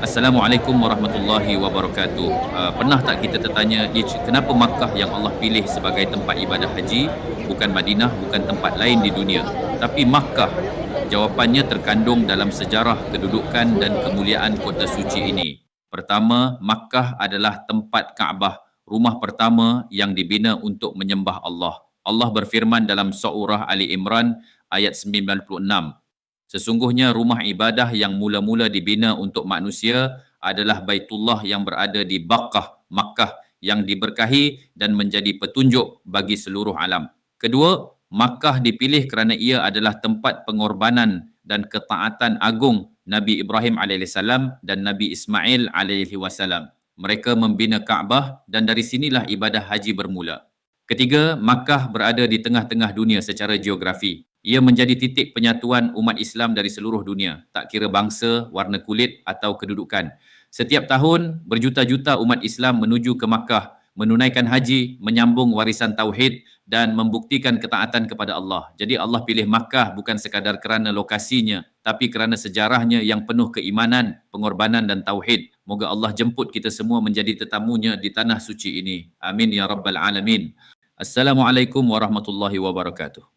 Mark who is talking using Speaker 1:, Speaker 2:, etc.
Speaker 1: Assalamualaikum warahmatullahi wabarakatuh. Pernah tak kita tertanya, kenapa Makkah yang Allah pilih sebagai tempat ibadah haji, bukan Madinah, bukan tempat lain di dunia, tapi Makkah? Jawapannya terkandung dalam sejarah kedudukan dan kemuliaan kota suci ini. Pertama, Makkah adalah tempat Kaabah, rumah pertama yang dibina untuk menyembah Allah. Allah berfirman dalam surah Ali Imran ayat 96. Sesungguhnya rumah ibadah yang mula-mula dibina untuk manusia adalah Baitullah yang berada di Baqqah, Makkah, yang diberkahi dan menjadi petunjuk bagi seluruh alam. Kedua, Makkah dipilih kerana ia adalah tempat pengorbanan dan ketaatan agung Nabi Ibrahim alaihissalam dan Nabi Ismail alaihi wasallam. Mereka membina Kaabah dan dari sinilah ibadah haji bermula. Ketiga, Makkah berada di tengah-tengah dunia secara geografi. Ia menjadi titik penyatuan umat Islam dari seluruh dunia, tak kira bangsa, warna kulit atau kedudukan. Setiap tahun, berjuta-juta umat Islam menuju ke Makkah, menunaikan haji, menyambung warisan tauhid dan membuktikan ketaatan kepada Allah. Jadi Allah pilih Makkah bukan sekadar kerana lokasinya, tapi kerana sejarahnya yang penuh keimanan, pengorbanan dan tauhid. Moga Allah jemput kita semua menjadi tetamunya di tanah suci ini. Amin ya rabbal alamin. Assalamualaikum warahmatullahi wabarakatuh.